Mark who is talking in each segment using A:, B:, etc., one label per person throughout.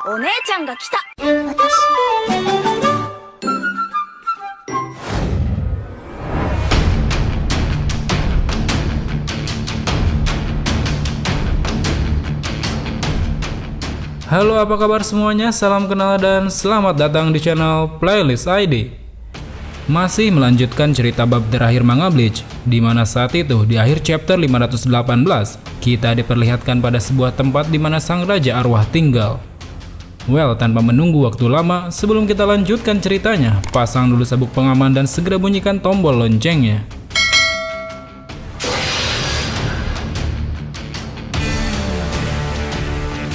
A: お姉ちゃんが来た。
B: Halo, apa kabar semuanya? Salam kenal dan selamat datang di channel Playlist ID. Masih melanjutkan cerita bab terakhir manga Bleach, di mana saat itu di akhir chapter 518 kita diperlihatkan pada sebuah tempat di mana sang raja arwah tinggal. Well, tanpa menunggu waktu lama, sebelum kita lanjutkan ceritanya, pasang dulu sabuk pengaman dan segera bunyikan tombol loncengnya.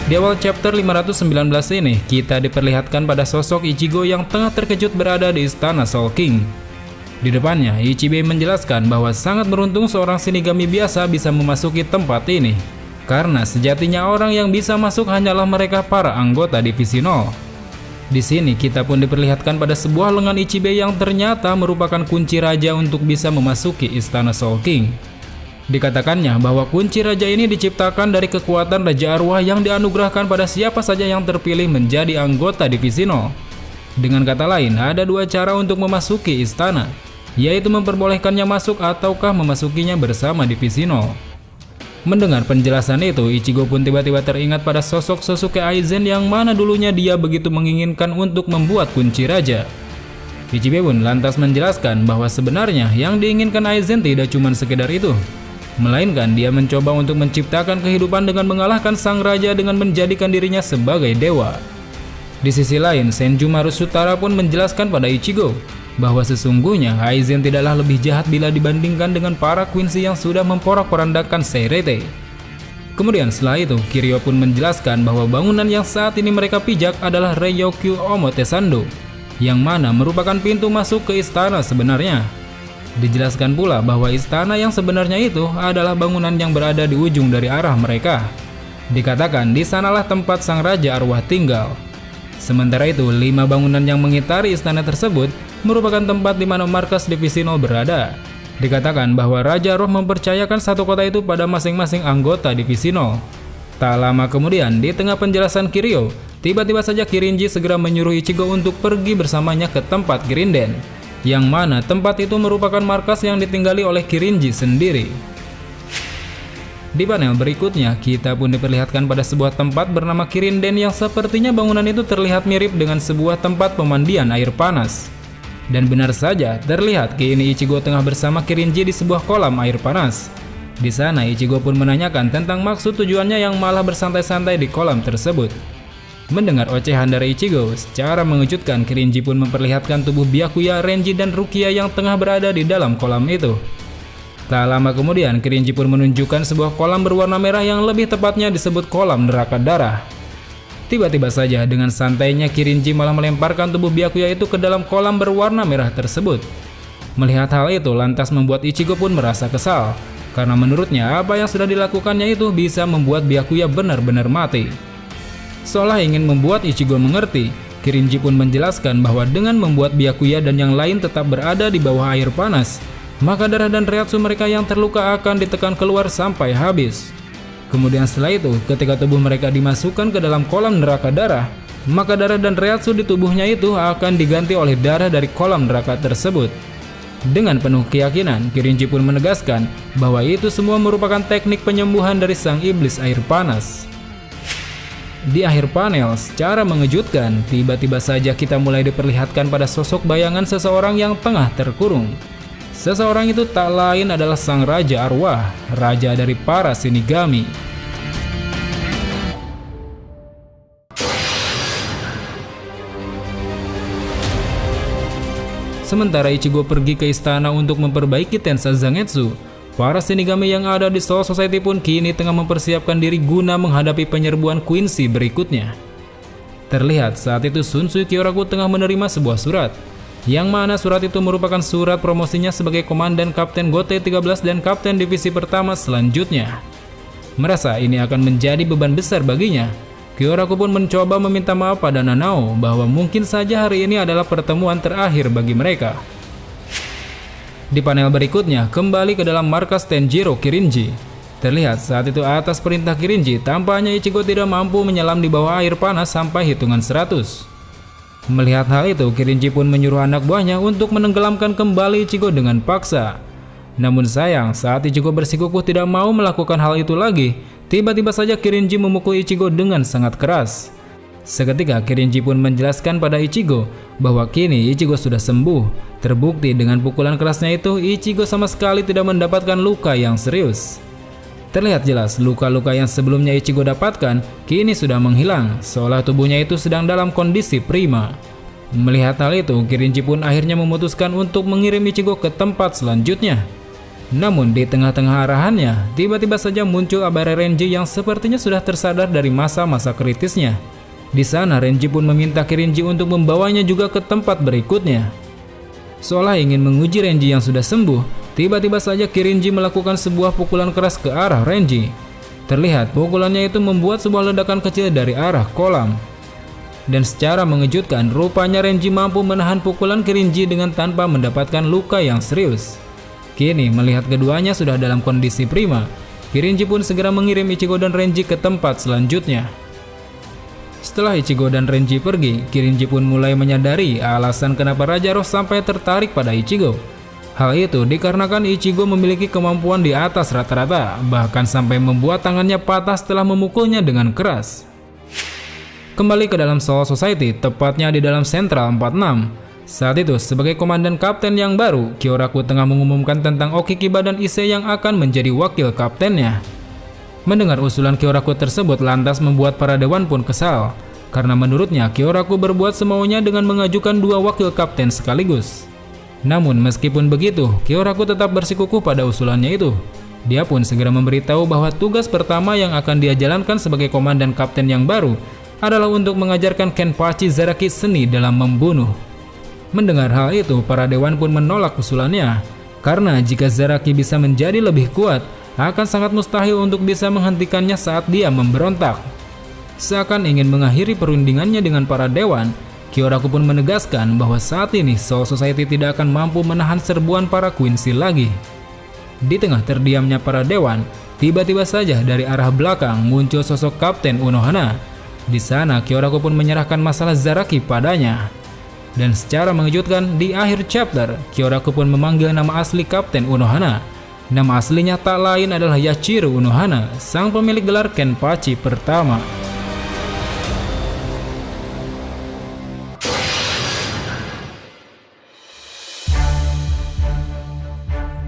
B: Di awal chapter 519 ini, kita diperlihatkan pada sosok Ichigo yang tengah terkejut berada di istana Soul King. Di depannya, Ichibe menjelaskan bahwa sangat beruntung seorang Shinigami biasa bisa memasuki tempat ini, karena sejatinya orang yang bisa masuk hanyalah mereka para anggota Divisi 0. Di sini kita pun diperlihatkan pada sebuah lengan Ichibe yang ternyata merupakan kunci raja untuk bisa memasuki istana Soul King. Dikatakannya bahwa kunci raja ini diciptakan dari kekuatan raja arwah yang dianugerahkan pada siapa saja yang terpilih menjadi anggota Divisi 0. Dengan kata lain, ada dua cara untuk memasuki istana, yaitu memperbolehkannya masuk ataukah memasukinya bersama Divisi 0. Mendengar penjelasan itu, Ichigo pun tiba-tiba teringat pada sosok Sosuke Aizen yang mana dulunya dia begitu menginginkan untuk membuat kunci raja. Ichibe pun lantas menjelaskan bahwa sebenarnya yang diinginkan Aizen tidak cuma sekedar itu, melainkan dia mencoba untuk menciptakan kehidupan dengan mengalahkan sang raja dengan menjadikan dirinya sebagai dewa. Di sisi lain, Senjumaru Sutara pun menjelaskan pada Ichigo bahwa sesungguhnya Aizen tidaklah lebih jahat bila dibandingkan dengan para Quincy yang sudah memporak-porandakan Seireitei. Kemudian setelah itu, Kiryu pun menjelaskan bahwa bangunan yang saat ini mereka pijak adalah Reiyokyu Omotesando, yang mana merupakan pintu masuk ke istana sebenarnya. Dijelaskan pula bahwa istana yang sebenarnya itu adalah bangunan yang berada di ujung dari arah mereka. Dikatakan di sanalah tempat sang raja arwah tinggal. Sementara itu, 5 bangunan yang mengitari istana tersebut merupakan tempat di mana markas Divisi 0 berada. Dikatakan bahwa Raja Roh mempercayakan satu kota itu pada masing-masing anggota Divisi 0. Tak lama kemudian, di tengah penjelasan Kiryu, tiba-tiba saja Kirinji segera menyuruh Ichigo untuk pergi bersamanya ke tempat Girinden, yang mana tempat itu merupakan markas yang ditinggali oleh Kirinji sendiri. Di panel berikutnya, kita pun diperlihatkan pada sebuah tempat bernama Girinden yang sepertinya bangunan itu terlihat mirip dengan sebuah tempat pemandian air panas. Dan benar saja, terlihat kini Ichigo tengah bersama Kirinji di sebuah kolam air panas. Di sana, Ichigo pun menanyakan tentang maksud tujuannya yang malah bersantai-santai di kolam tersebut. Mendengar ocehan dari Ichigo, secara mengejutkan Kirinji pun memperlihatkan tubuh Byakuya, Renji, dan Rukia yang tengah berada di dalam kolam itu. Tak lama kemudian, Kirinji pun menunjukkan sebuah kolam berwarna merah yang lebih tepatnya disebut kolam neraka darah. Tiba-tiba saja dengan santainya Kirinji malah melemparkan tubuh Byakuya itu ke dalam kolam berwarna merah tersebut. Melihat hal itu lantas membuat Ichigo pun merasa kesal, karena menurutnya apa yang sudah dilakukannya itu bisa membuat Byakuya benar-benar mati. Seolah ingin membuat Ichigo mengerti, Kirinji pun menjelaskan bahwa dengan membuat Byakuya dan yang lain tetap berada di bawah air panas, maka darah dan reatsu mereka yang terluka akan ditekan keluar sampai habis. Kemudian setelah itu, ketika tubuh mereka dimasukkan ke dalam kolam neraka darah, maka darah dan reatsu di tubuhnya itu akan diganti oleh darah dari kolam neraka tersebut. Dengan penuh keyakinan, Kirinji pun menegaskan bahwa itu semua merupakan teknik penyembuhan dari sang iblis air panas. Di akhir panel, secara mengejutkan, tiba-tiba saja kita mulai diperlihatkan pada sosok bayangan seseorang yang tengah terkurung. Seseorang itu tak lain adalah sang raja arwah, raja dari para Shinigami. Sementara Ichigo pergi ke istana untuk memperbaiki Tensa Zangetsu, para Shinigami yang ada di Soul Society pun kini tengah mempersiapkan diri guna menghadapi penyerbuan Quincy berikutnya. Terlihat saat itu Sun Sui Kyoraku tengah menerima sebuah surat, yang mana surat itu merupakan surat promosinya sebagai Komandan Kapten Gote 13 dan Kapten Divisi Pertama selanjutnya. Merasa ini akan menjadi beban besar baginya, Kyoraku pun mencoba meminta maaf pada Nanao bahwa mungkin saja hari ini adalah pertemuan terakhir bagi mereka. Di panel berikutnya, kembali ke dalam markas Tenjiro Kirinji. Terlihat saat itu atas perintah Kirinji, tampaknya Ichigo tidak mampu menyelam di bawah air panas sampai hitungan 100. Melihat hal itu, Kirinji pun menyuruh anak buahnya untuk menenggelamkan kembali Ichigo dengan paksa. Namun sayang, saat Ichigo bersikukuh tidak mau melakukan hal itu lagi, tiba-tiba saja Kirinji memukul Ichigo dengan sangat keras. Seketika Kirinji pun menjelaskan pada Ichigo bahwa kini Ichigo sudah sembuh. Terbukti dengan pukulan kerasnya itu, Ichigo sama sekali tidak mendapatkan luka yang serius. Terlihat jelas luka-luka yang sebelumnya Ichigo dapatkan kini sudah menghilang, seolah tubuhnya itu sedang dalam kondisi prima. Melihat hal itu, Kirinji pun akhirnya memutuskan untuk mengirim Ichigo ke tempat selanjutnya. Namun di tengah-tengah arahannya, tiba-tiba saja muncul Abare Renji yang sepertinya sudah tersadar dari masa-masa kritisnya. Di sana Renji pun meminta Kirinji untuk membawanya juga ke tempat berikutnya. Seolah ingin menguji Renji yang sudah sembuh, tiba-tiba saja Kirinji melakukan sebuah pukulan keras ke arah Renji. Terlihat pukulannya itu membuat sebuah ledakan kecil dari arah kolam. Dan secara mengejutkan, rupanya Renji mampu menahan pukulan Kirinji dengan tanpa mendapatkan luka yang serius. Kini melihat keduanya sudah dalam kondisi prima, Kirinji pun segera mengirim Ichigo dan Renji ke tempat selanjutnya. Setelah Ichigo dan Renji pergi, Kirinji pun mulai menyadari alasan kenapa Raja Roh sampai tertarik pada Ichigo. Hal itu dikarenakan Ichigo memiliki kemampuan di atas rata-rata, bahkan sampai membuat tangannya patah setelah memukulnya dengan keras. Kembali ke dalam Soul Society, tepatnya di dalam Sentral 46. Saat itu, sebagai komandan kapten yang baru, Kyoraku tengah mengumumkan tentang Okikiba dan Ise yang akan menjadi wakil kaptennya. Mendengar usulan Kyoraku tersebut lantas membuat para dewan pun kesal, karena menurutnya Kyoraku berbuat semaunya dengan mengajukan dua wakil kapten sekaligus. Namun meskipun begitu, Kyoraku tetap bersikukuh pada usulannya itu. Dia pun segera memberitahu bahwa tugas pertama yang akan dia jalankan sebagai komandan kapten yang baru adalah untuk mengajarkan Kenpachi Zaraki seni dalam membunuh. Mendengar hal itu, para dewan pun menolak usulannya, karena jika Zaraki bisa menjadi lebih kuat, akan sangat mustahil untuk bisa menghentikannya saat dia memberontak. Seakan ingin mengakhiri perundingannya dengan para dewan, Kyoraku pun menegaskan bahwa saat ini Soul Society tidak akan mampu menahan serbuan para Quincy lagi. Di tengah terdiamnya para dewan, tiba-tiba saja dari arah belakang muncul sosok Kapten Unohana. Di sana Kyoraku pun menyerahkan masalah Zaraki padanya. Dan secara mengejutkan, di akhir chapter, Kyoraku pun memanggil nama asli Kapten Unohana. Nama aslinya tak lain adalah Yachiru Unohana, sang pemilik gelar Kenpachi pertama.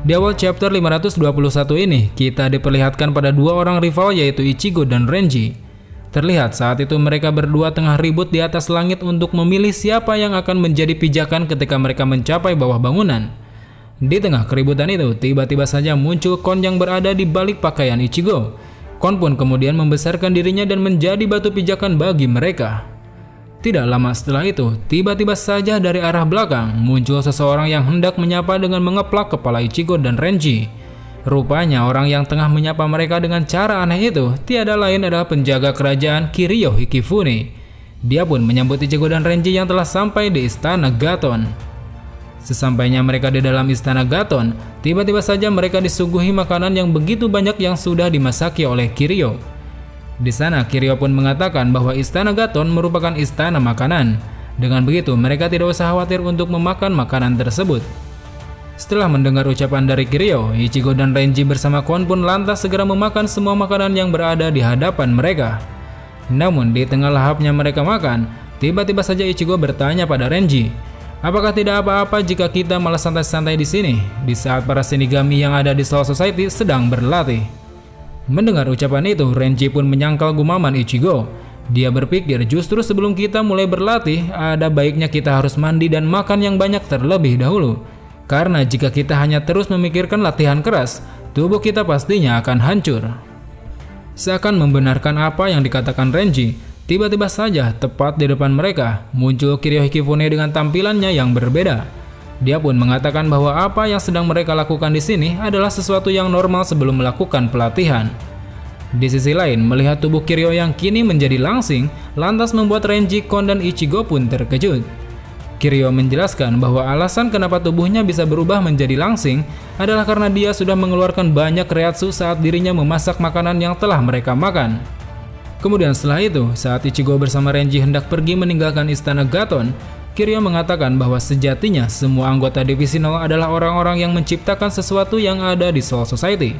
B: Di awal chapter 521 ini, kita diperlihatkan pada dua orang rival yaitu Ichigo dan Renji. Terlihat saat itu mereka berdua tengah ribut di atas langit untuk memilih siapa yang akan menjadi pijakan ketika mereka mencapai bawah bangunan. Di tengah keributan itu, tiba-tiba saja muncul Kon yang berada di balik pakaian Ichigo. Kon pun kemudian membesarkan dirinya dan menjadi batu pijakan bagi mereka. Tidak lama setelah itu, tiba-tiba saja dari arah belakang muncul seseorang yang hendak menyapa dengan mengeplak kepala Ichigo dan Renji. Rupanya orang yang tengah menyapa mereka dengan cara aneh itu tiada lain adalah penjaga kerajaan Kiryu Hikifune. Dia pun menyambut Ichigo dan Renji yang telah sampai di istana Gaton. Sesampainya mereka di dalam istana Gaton, tiba-tiba saja mereka disuguhi makanan yang begitu banyak yang sudah dimasaki oleh Kiryu. Di sana Kiryu pun mengatakan bahwa istana Gaton merupakan istana makanan. Dengan begitu mereka tidak usah khawatir untuk memakan makanan tersebut. Setelah mendengar ucapan dari Kiryu, Ichigo dan Renji bersama Kon pun lantas segera memakan semua makanan yang berada di hadapan mereka. Namun di tengah lahapnya mereka makan, tiba-tiba saja Ichigo bertanya pada Renji, "Apakah tidak apa-apa jika kita malah santai-santai di sini di saat para Shinigami yang ada di Soul Society sedang berlatih?" Mendengar ucapan itu, Renji pun menyangkal gumaman Ichigo. Dia berpikir justru sebelum kita mulai berlatih, ada baiknya kita harus mandi dan makan yang banyak terlebih dahulu. Karena jika kita hanya terus memikirkan latihan keras, tubuh kita pastinya akan hancur. Seakan membenarkan apa yang dikatakan Renji, tiba-tiba saja tepat di depan mereka muncul Kiryu Hikifune dengan tampilannya yang berbeda. Dia pun mengatakan bahwa apa yang sedang mereka lakukan di sini adalah sesuatu yang normal sebelum melakukan pelatihan. Di sisi lain, melihat tubuh Kiryu yang kini menjadi langsing, lantas membuat Renji, Kon, dan Ichigo pun terkejut. Kiryu menjelaskan bahwa alasan kenapa tubuhnya bisa berubah menjadi langsing adalah karena dia sudah mengeluarkan banyak reiatsu saat dirinya memasak makanan yang telah mereka makan. Kemudian setelah itu, saat Ichigo bersama Renji hendak pergi meninggalkan istana Gaton, Kiryu mengatakan bahwa sejatinya semua anggota Divisi 0 adalah orang-orang yang menciptakan sesuatu yang ada di Soul Society.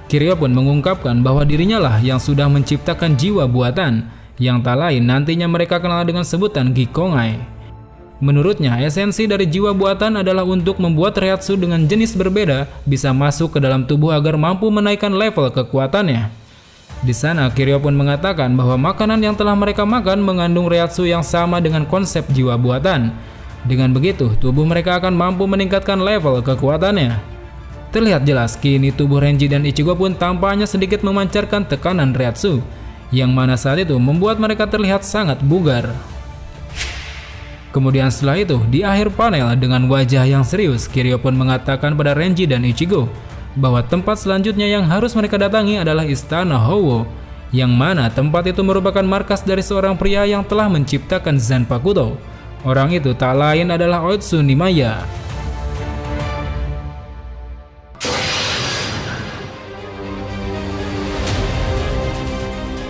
B: Kiryu pun mengungkapkan bahwa dirinya lah yang sudah menciptakan jiwa buatan, yang tak lain nantinya mereka kenal dengan sebutan Gikkongai. Menurutnya, esensi dari jiwa buatan adalah untuk membuat reiatsu dengan jenis berbeda bisa masuk ke dalam tubuh agar mampu menaikkan level kekuatannya. Di sana, Kiryu pun mengatakan bahwa makanan yang telah mereka makan mengandung reiatsu yang sama dengan konsep jiwa buatan. Dengan begitu, tubuh mereka akan mampu meningkatkan level kekuatannya. Terlihat jelas kini tubuh Renji dan Ichigo pun tampaknya sedikit memancarkan tekanan reiatsu, yang mana saat itu membuat mereka terlihat sangat bugar. Kemudian setelah itu, di akhir panel dengan wajah yang serius, Kiryu pun mengatakan pada Renji dan Ichigo bahwa tempat selanjutnya yang harus mereka datangi adalah Istana Howo, yang mana tempat itu merupakan markas dari seorang pria yang telah menciptakan Zanpakuto. Orang itu tak lain adalah Otsunimaya.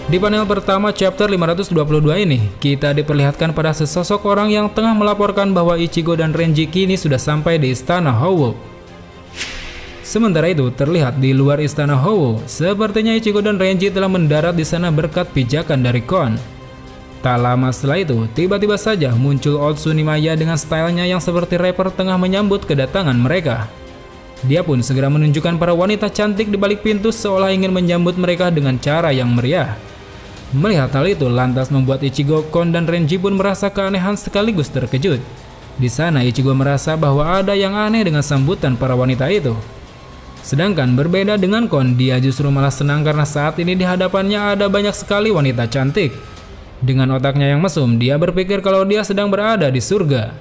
B: Di panel pertama chapter 522 ini, kita diperlihatkan pada sesosok orang yang tengah melaporkan bahwa Ichigo dan Renji kini sudah sampai di Istana Howo. Sementara itu, terlihat di luar Istana Howo, sepertinya Ichigo dan Renji telah mendarat di sana berkat pijakan dari Kon. Tak lama setelah itu, tiba-tiba saja muncul Otsunimaya dengan stylenya yang seperti rapper tengah menyambut kedatangan mereka. Dia pun segera menunjukkan para wanita cantik di balik pintu seolah ingin menyambut mereka dengan cara yang meriah. Melihat hal itu lantas membuat Ichigo, Kon, dan Renji pun merasa keanehan sekaligus terkejut. Di sana Ichigo merasa bahwa ada yang aneh dengan sambutan para wanita itu. Sedangkan berbeda dengan Kon, dia justru malah senang karena saat ini di hadapannya ada banyak sekali wanita cantik. Dengan otaknya yang mesum, dia berpikir kalau dia sedang berada di surga.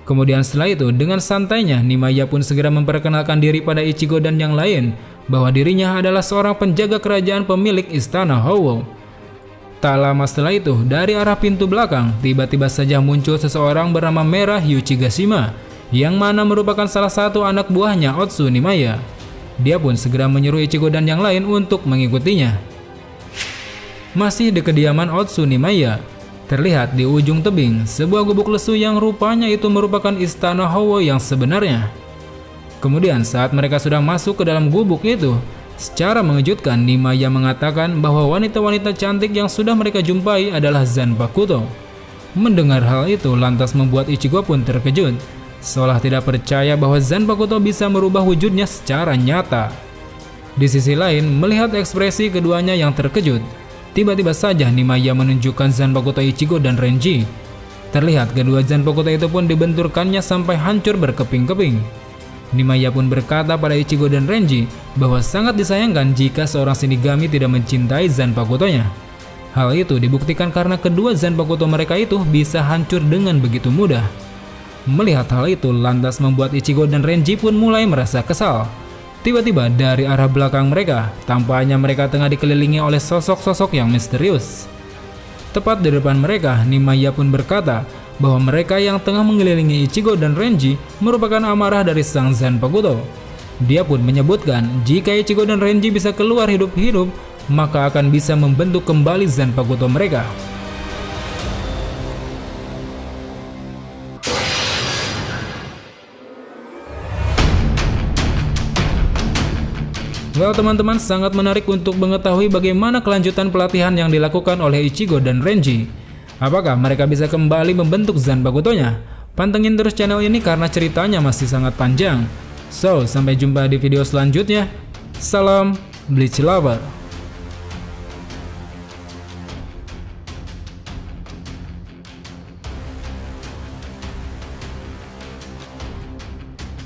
B: Kemudian setelah itu, dengan santainya, Nimaya pun segera memperkenalkan diri pada Ichigo dan yang lain bahwa dirinya adalah seorang penjaga kerajaan pemilik Istana Howo. Tak lama setelah itu, dari arah pintu belakang, tiba-tiba saja muncul seseorang bernama Merah Yuchigashima, yang mana merupakan salah satu anak buahnya Otsunimaya. Dia pun segera menyuruh Ichigo dan yang lain untuk mengikutinya. Masih di kediaman Otsunimaya, terlihat di ujung tebing sebuah gubuk lesu yang rupanya itu merupakan Istana Howo yang sebenarnya. Kemudian saat mereka sudah masuk ke dalam gubuk itu, secara mengejutkan Nimaya mengatakan bahwa wanita-wanita cantik yang sudah mereka jumpai adalah Zanpakuto. Mendengar hal itu lantas membuat Ichigo pun terkejut, seolah tidak percaya bahwa Zanpakuto bisa merubah wujudnya secara nyata. Di sisi lain, melihat ekspresi keduanya yang terkejut, tiba-tiba saja Nimaya menunjukkan Zanpakuto Ichigo dan Renji. Terlihat kedua Zanpakuto itu pun dibenturkannya sampai hancur berkeping-keping. Nimaya pun berkata pada Ichigo dan Renji bahwa sangat disayangkan jika seorang Shinigami tidak mencintai Zanpakutonya. Hal itu dibuktikan karena kedua Zanpakuto mereka itu bisa hancur dengan begitu mudah. Melihat hal itu lantas membuat Ichigo dan Renji pun mulai merasa kesal. Tiba-tiba dari arah belakang mereka, tampaknya mereka tengah dikelilingi oleh sosok-sosok yang misterius. Tepat di depan mereka, Nimaya pun berkata bahwa mereka yang tengah mengelilingi Ichigo dan Renji merupakan amarah dari sang Zanpakuto. Dia pun menyebutkan jika Ichigo dan Renji bisa keluar hidup-hidup, maka akan bisa membentuk kembali Zanpakuto mereka. Well teman-teman, sangat menarik untuk mengetahui bagaimana kelanjutan pelatihan yang dilakukan oleh Ichigo dan Renji. Apakah mereka bisa kembali membentuk Zanpakutonya? Pantengin terus channel ini karena ceritanya masih sangat panjang. So, sampai jumpa di video selanjutnya. Salam Bleach Lover.